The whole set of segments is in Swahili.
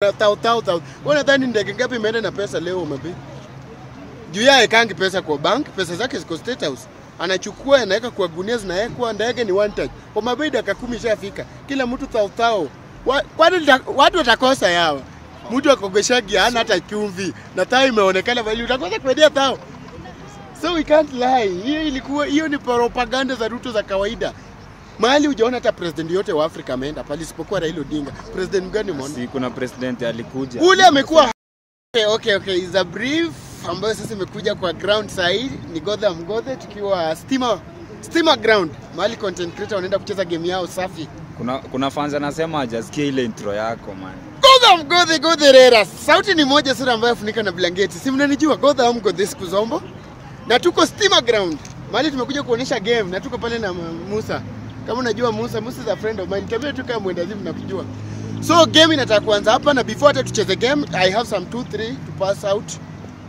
Tau. Unadhani ndege ngapi imeenda na pesa leo umepi? Juu yake kangi pesa kwa bank, pesa zake ziko State House. Anachukua anaweka kwa gunia zinawekwa, ndege ni one touch. Kwa mabei dakika 10 ishafika. Kila mtu tau. Kwani watu watakosa yao. Mtu akogeshagi hana hata chumvi. Na tao imeonekana vile utakosa kuendea tao. So we can't lie. Hiyo ni propaganda za Ruto za kawaida. Mahali hujaona hata president yote wa Afrika ameenda pale isipokuwa Raila Odinga. President mgani umeona? Si kuna president alikuja. Ule amekuwa okay. Is a brief ambayo sasa imekuja kwa ground side ni Gotham tukiwa Stima ground. Mahali content creator wanaenda kucheza game yao safi. Kuna fans anasema hajasikia ile intro yako man. Gotham Rera. Sauti ni moja sura ambayo funika na blanketi. Si mnanijua Gotham siku zombo. Na tuko Stima ground. Mahali tumekuja kuonesha game na tuko pale na Musa. Kama unajua Musa is a friend of mine. Kabla tu kama mwendazimu nakujua. So game inataka kuanza hapa na before hata tucheze game, I have some 2-3 to pass out.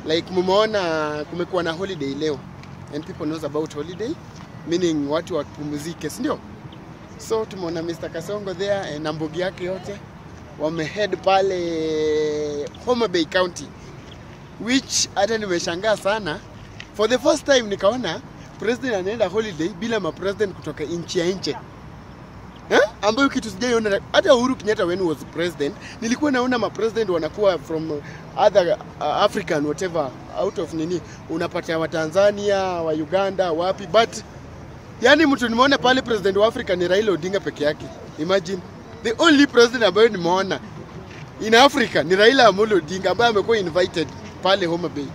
Like mumeona kumekuwa na holiday leo. And people knows about holiday, meaning watu wapumzike, si ndio? So tumeona Mr. Kasongo there na mbogi yake yote wamehead pale Homa Bay County, which hata nimeshangaa sana. For the first time nikaona president anaenda holiday bila president kutoka nchi ya nje. Ambayo kitu sijaiona hata Uhuru Kenyatta when was president, nilikuwa naona president wanakuwa from other African whatever out of nini, unapata wa Tanzania, wa Uganda, wapi, but yani mtu nimeona pale president wa Africa ni Raila Odinga peke yake. Imagine the only president ambayo nimeona in Africa ni Raila Amolo Odinga ambaye amekuwa invited pale Homa Bay.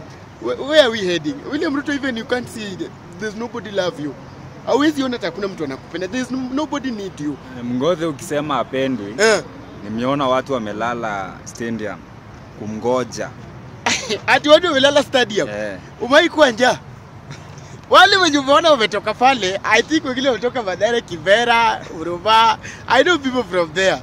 Where are we heading? William Ruto, even you can't see there's nobody love you. Hawezi ona hakuna mtu anakupenda. There's nobody need you. Mngoze ukisema apendwi. Nimeona watu wamelala stadium kumgoja. Ati watu wamelala stadium. Umai kuwa njaa. Wale wenye umeona wametoka pale, I think wengine wametoka Mathare, Kibera, Huruma. I know people from there.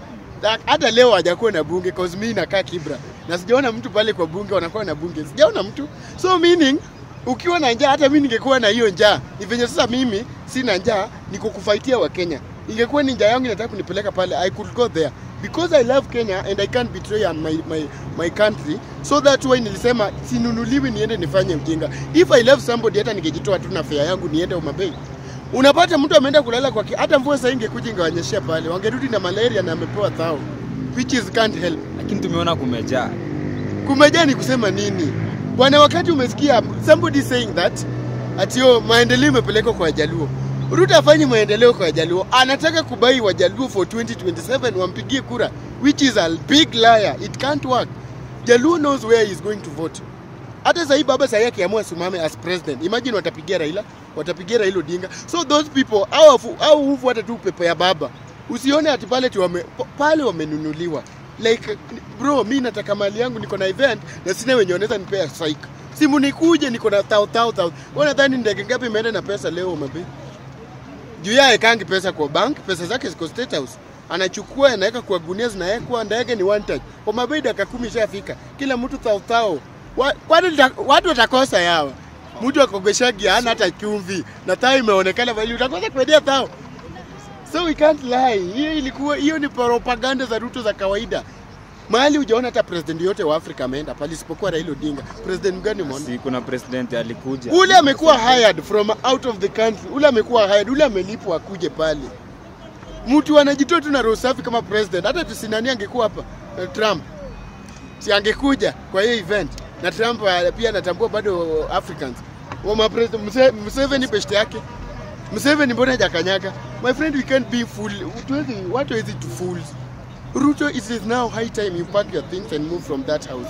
Hata leo hajakuwa na bunge cause mimi nakaa Kibra. Na sijaona mtu pale kwa bunge wanakuwa na bunge. Sijaona mtu. So meaning ukiwa na njaa hata mimi ningekuwa na hiyo njaa. Ni venye sasa mimi sina njaa, niko kufaitia wa Kenya. Ingekuwa ni njaa yangu inataka kunipeleka pale, I could go there because I love Kenya and I can't betray my country. So that's why nilisema sinunuliwi niende nifanye ujinga. If I love somebody hata ningejitoa tu na fare yangu niende Homa Bay. Unapata mtu ameenda kulala kwa hata mvua sasa ingekuja ingewanyeshia pale. Wangerudi na malaria na amepewa thao, which is can't help. Lakini tumeona kumejaa. Kumejaa ni kusema nini? Bwana, wakati umesikia somebody saying that atio maendeleo imepelekwa kwa Jaluo. Ruto afanye maendeleo kwa Jaluo. Anataka kubai wa Jaluo for 2027 wampigie kura, which is a big liar. It can't work. Jaluo knows where he is going to vote. Hata sasa baba sasa yake amua simame as president. Imagine watapigia Raila Odinga. So those people au hufuata tu pepe ya baba. Usione ati pale wamenunuliwa. Like bro, mimi nataka mali yangu, niko na event na sina wenye wanaweza nipea psych. Simu nikuje niko na tau. Unadhani ndege ngapi imeenda na pesa leo umepi? Juu yake kangi pesa kwa bank, pesa zake ziko State House. Anachukua anaweka kwa gunia zinawekwa, ndege ni one touch. Kwa mabei dakika 10 ishafika. Kila mtu tau. Kwani watu watakosa yao. Mtu akogeshagi hana hata chumvi na tao imeonekana vile utakosa kuendea tao. So we can't lie. Hiyo ni propaganda za Ruto za kawaida. Mahali hujaona hata president yote wa Afrika ameenda pale isipokuwa Raila Odinga. President mgani umeona? Si kuna president alikuja. Ule amekuwa hired from out of the country. Ule amekuwa hired, ule amelipwa akuje pale. Mtu anajitoa tu na roho safi kama president. Hata tusinani angekuwa hapa Trump. Si angekuja kwa hiyo event. Na Trump pia anatambua bado Africans. Wa president Museveni peste yake. Museveni mbona hajakanyaga? My friend, we can't be fool. What is it to fools? Ruto, it is now high time you pack your things and move from that house.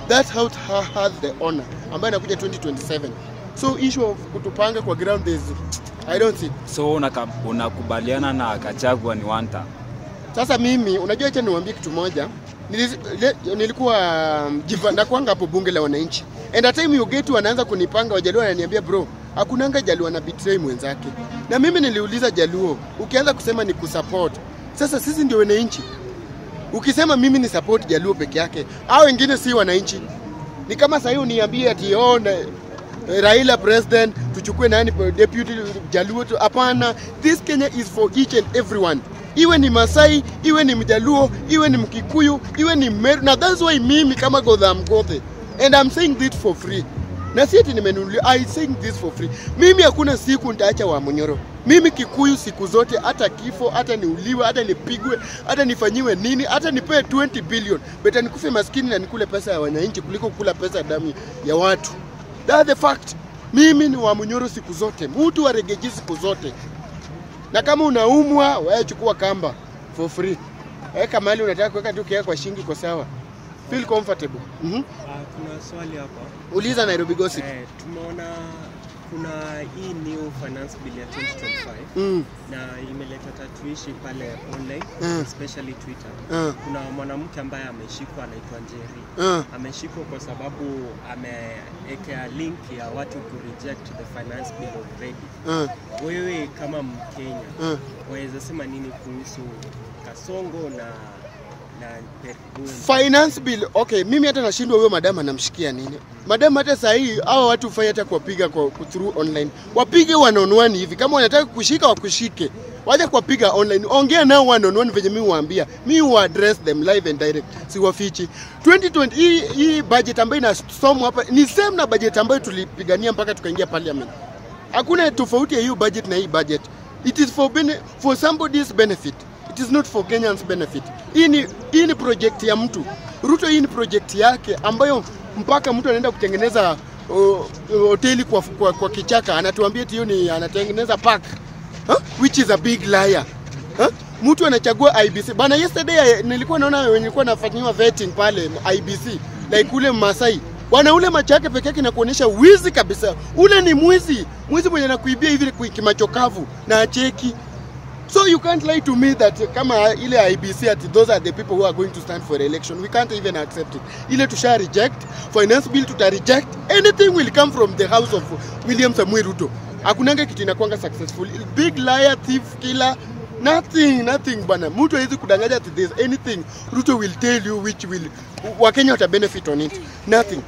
That house has the honor. Ambayo inakuja 2027. So issue of kutupanga kwa ground is I don't see. So unakubaliana na Gachagua ni wanta. Sasa mimi unajua acha niwaambie kitu moja. Nilikuwa na kuanga hapo bunge la wananchi. And at time you get to anaanza kunipanga Wajaluo ananiambia bro, hakunanga Jaluo na betray mwenzake. Na mimi niliuliza Jaluo, ukianza kusema ni kusupport. Sasa sisi ndio wananchi. Ukisema mimi ni support Jaluo peke yake, au wengine si wananchi. Ni kama sasa hiyo niambie ati Raila president tuchukue nani deputy Jaluo. Hapana, this Kenya is for each and everyone. Iwe ni Masai, iwe ni Mjaluo, iwe ni Mkikuyu, iwe ni Meru. Na that's why mimi kama Godha Mgothe, and I'm saying this for free. Na si eti nimenunulia, I saying this for free. Mimi hakuna siku nitaacha Wamunyoro. Mimi Kikuyu siku zote, hata kifo, hata niuliwe, hata nipigwe, hata nifanyiwe nini, hata nipewe 20 billion. Beta nikufe maskini na nikule pesa ya wananchi kuliko kula pesa damu ya watu. That's the fact. Mimi ni Wamunyoro siku zote. Mtu wa Regeji siku zote. Na kama unaumwa, wewe chukua kamba for free. Weka mahali unataka kuweka tu kiasi kwa shingi kwa sawa. Feel comfortable. Kuna swali hapa. Uliza Nairobi Gossip. Tumeona kuna hii new finance bill ya 2025 na imeleta tatuishi pale online, especially Twitter. Kuna mwanamke ambaye ameshikwa anaitwa Njeri. Ameshikwa kwa sababu ameekea link ya watu ku reject the finance bill already. Wewe kama Mkenya, waweza sema nini kuhusu Kasongo na finance bill? Okay, mimi hata nashindwa huyo madam anamshikia nini. Madam hata saa hii hawa watu fanya hata kuwapiga kwa through online. Wapige one on one hivi. Kama wanataka kushika wakushike. Waje kuwapiga online. Ongea nao one on one venye mimi huambia. Mimi hu address them live and direct. Si wafichi. 2020 hii budget ambayo inasomwa hapa ni same na budget ambayo tulipigania mpaka tukaingia parliament. Hakuna tofauti ya hiyo budget na hii budget. It is for somebody's benefit. It is not for Kenyans benefit. Hii ni project ya mtu. Ruto hii ni project yake ambayo mpaka mtu anaenda kutengeneza hoteli kwa kichaka. Anatuambia eti ni anatengeneza park. Which is a big liar. Mtu anachagua IBC. Bana yesterday nilikuwa naona nilikuwa nafanywa vetting pale IBC. Like ule Masai. Bwana ule machake peke yake na kuonesha wizi kabisa. Ule ni mwizi. Mwizi mwenye anakuibia hivi kimachokavu na acheki. So you can't lie to me that kama ile IBC at those are the people who are going to stand for election. We can't even accept it. Ile tusha reject, finance bill tuta reject. Anything will come from the house of William Samuel Ruto. Hakunanga kitu inakuanga successful. Big liar, thief, killer, nothing bana. Mtu hawezi kudanganya at this anything. Ruto will tell you which will Wakenya wata benefit on it. Nothing.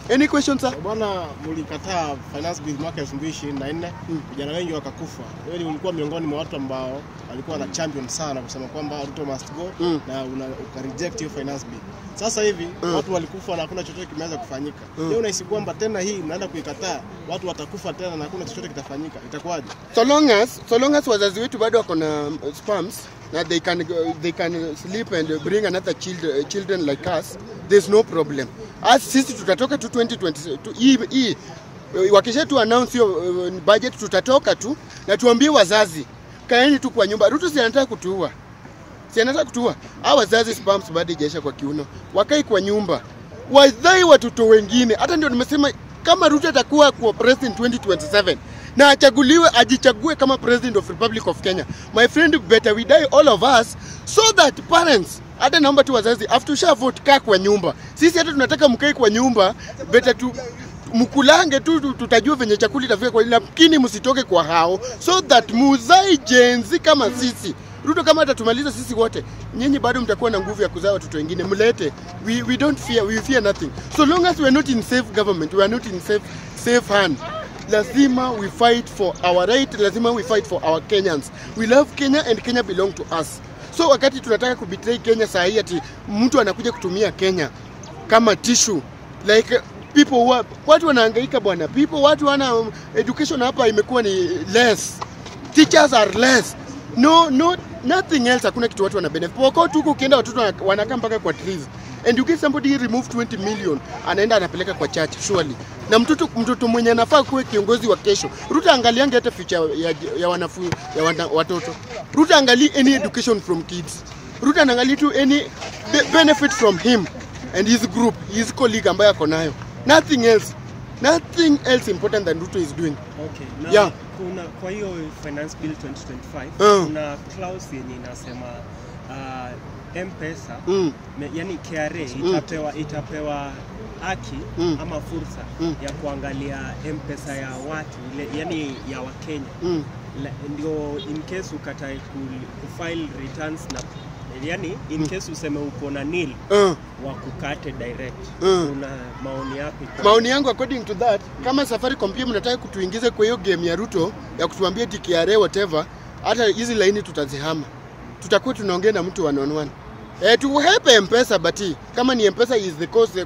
Any questions sir? Bwana, mlikataa finance bill mwaka 2024, vijana wengi wakakufa. Wewe ulikuwa miongoni mwa watu ambao walikuwa na champion sana kusema kwamba Ruto must go na uka reject hiyo finance bill. Sasa hivi watu walikufa na hakuna chochote kimeanza kufanyika. Leo unahisi kwamba tena hii mnaenda kuikataa, watu watakufa tena na hakuna chochote kitafanyika. Itakuwaje? So long as wazazi wetu bado wako na sperms na they can sleep and bring another children like us, there's no problem. As sisi tutatoka tu 2022 wakisha tu announce hiyo budget tutatoka tu na tuambie wazazi kaeni tu kwa nyumba. Ruto si anataka kutuua. Hao wazazi sperms bado hajaisha kwa kiuno. Wakai kwa nyumba. Wadhai watoto wengine. Hata ndio nimesema kama Ruto atakuwa kwa president 2027 na ajichague kama president of Republic of Kenya, my friend, better we die all of us so that parents, hata naomba tu wazazi after usha vote kaa kwa nyumba. Sisi hata tunataka mkae kwa nyumba, better tu mkulange tu tutajua venye chakula itafika kwa, lakini msitoke kwa hao so that muzai jenzi kama sisi. Ruto kama atatumaliza sisi wote, nyinyi bado mtakuwa na nguvu ya kuzaa watoto wengine, mlete. We don't fear, we fear nothing. So long as we are not in safe government, we are not in safe hand. Lazima we fight for our right, lazima we fight for our Kenyans. We love Kenya and Kenya belong to us. So wakati tunataka kubetray Kenya saa hii ati mtu anakuja kutumia Kenya kama tissue, like people watu wanahangaika bwana. Watu wana education hapa imekuwa ni less. Teachers are less. Nothing else, hakuna kitu watu wana benefit. Wako tu ukienda watoto wanakaa mpaka kwa trees. And you get somebody remove 20 million, anaenda anapeleka kwa church surely. Na mtoto mwenye anafaa kuwe kiongozi wa kesho. Ruto angaliange hata future ya wanafunzi watoto. Ruto angali any education from kids. Ruto anaangalia tu any benefit from him and his group, his colleague ambaye ako nayo. Nothing else important than Ruto is doing. Okay. Now, yeah. Kwa hiyo finance bill 2025 kuna clause yenye inasema M-Pesa, yani KRA itapewa haki ama fursa ya kuangalia M-Pesa ya watu, yani ya Wakenya. Ndio in case ukatae kufile returns na yani in case useme uko na nil wa kukate direct. Una maoni yapi? Maoni yangu according to that, kama Safaricom pia mnataka kutuingiza kwa hiyo game ya Ruto ya kutuambia TKRA whatever, hata hizi laini tutazihama. tutakuwa tunaongea na mtu one on one. To help M-Pesa, but kama ni M-Pesa is the cause,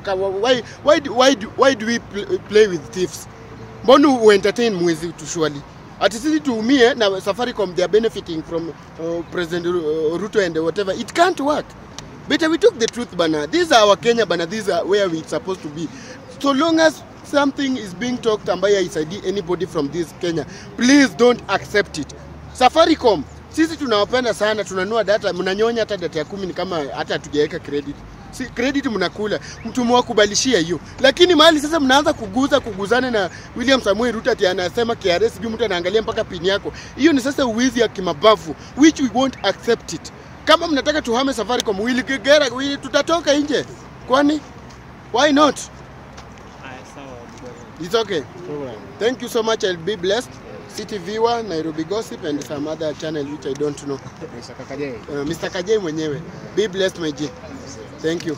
why do we play with thieves? Mbona entertain mwezi tu surely? Ati sisi tuumie na Safaricom they are benefiting from President Ruto and whatever. It can't work. Better we took the truth, bana. These are our Kenya, bana. These are where we supposed to be. So long as something is being talked ambayo isaidi anybody from this Kenya, please don't accept it. Safaricom, sisi tunawapenda sana, tunanua data, mnanyonya hata data ya 10 ni kama hata hatujaweka credit. Si credit mnakula, mtu mwakubalishia hiyo. Lakini mahali sasa mnaanza kuguzana na William Samuel Ruto ati anasema KRS juu mtu anaangalia mpaka pin yako. Hiyo ni sasa uwizi ya kimabavu, which we won't accept it. Kama mnataka tuhame Safaricom, tutatoka nje. Kwani? Why not? It's okay. Thank you so much. I'll be blessed. City Viewer, Nairobi Gossip, and some other channel which I don't know. Mr. Kakajai. Mr. Kajai mwenyewe. Be blessed, my G. Thank you.